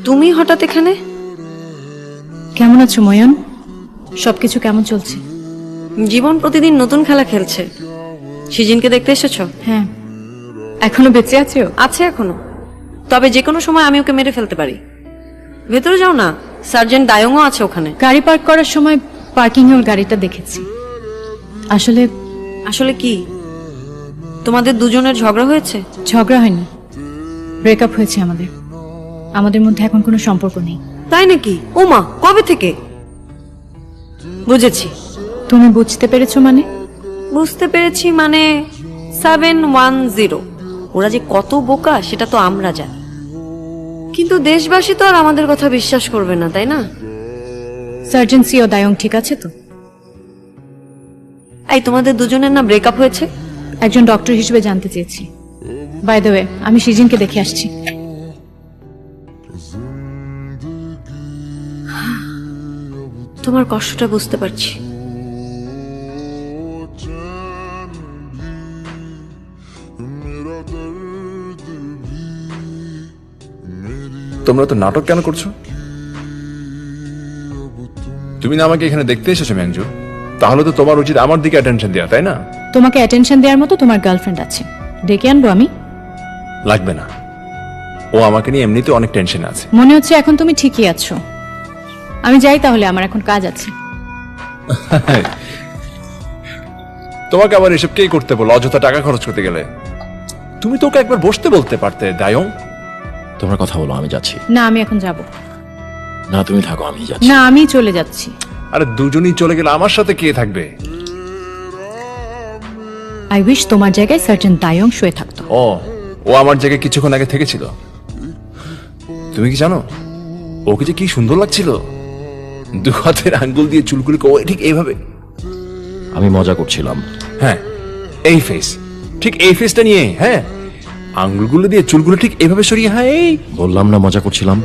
তুমি হঠাৎ এখানে? কেমন আছো ময়ন? সবকিছু কেমন চলছে? জীবন প্রতিদিন নতুন খেলা খেলছে। সিজিনকে দেখতে এসেছো? হ্যাঁ। এখনো বেঁচে আছো? আছে এখনো, তবে যে কোনো সময় আমি ওকে মেরে ফেলতে পারি। ভেতরে যাও না, সার্জেন্ট দায়ংও আছে ওখানে। গাড়ি পার্ক করার সময় পার্কিং এ ওর গাড়িটা দেখেছি। আসলে আসলে কি তোমাদের দুজনের ঝগড়া হয়েছে? ঝগড়া হয়নি, ব্রেকআপ হয়েছে আমাদের। আমাদের মধ্যে এখন কোনো সম্পর্ক নেই। তাই নাকি? ওমা, কবে থেকে? বুঝেছি। তুমি বুঝতে পেরেছো মানে? বুঝতে পেরেছি মানে 710। ওরা যে কত বোকা সেটা তো আমরা জানি, কিন্তু দেশবাসী তো আর আমাদের কথা বিশ্বাস করবে না, তাই না? সার্জেন্সি ও দায়ং ঠিক আছে তো? এই তোমাদের দুজনের না ব্রেকআপ হয়েছে? একজন ডক্টর হিসেবে জানতে চেয়েছি। বাই দ্য ওয়ে, আমি সিজিনকে দেখে আসছি। তোমার কষ্টটা বুঝতে পারছি। তোমরা তো নাটক কেন করছো? তুমি না আমাকে এখানে দেখতে এসেছো ম্যাংজু, তাহলে তো তোমার উচিত আমার দিকে অ্যাটেনশন দেওয়া, তাই না? তোমাকে অ্যাটেনশন দেওয়ার মতো তোমার গার্লফ্রেন্ড আছে, ডেকে আনবো আমি? লাগবে না, ও আমাকে নিয়ে এমনিতে অনেক টেনশন আছে। মনে হচ্ছে এখন তুমি ঠিকই আছো। আমি যাই তাহলে, আমার এখন কাজ আছে। তোমাকে আবার এসব কে করতে বলো? অযথা টাকা খরচ করতে গেলে তুমি তোকে একবার বসতে বলতে পারতে। দায়ং, তোমরা কথা বলো, আমি যাচ্ছি। না, আমি এখন যাব না, তুমি থাকো, আমি যাচ্ছি। না। আমি চলে যাচ্ছি। আরে দুজনই চলে গেলে আমার সাথে কে থাকবে? আই উইশ তোমার জায়গায় সার্জেন্ট দায়ং শুয়ে থাকতো। ও আমার জায়গায় কিছুক্ষণ আগে থেকেছিল। তুমি কি জানো ওকে যে কি সুন্দর লাগছিল? দু হাতের আঙ্গুল দিয়ে চুলগুলোকে ও ঠিক এইভাবে। আমি মজা করছিলাম। হ্যাঁ, এই ফেস, ঠিক এই ফেসটা নিয়ে। হ্যাঁ, আঙ্গুলগুলো দিয়ে চুলগুলো ঠিক এইভাবে সরিয়ে। হ্যাঁ, এই বললাম না মজা করছিলাম।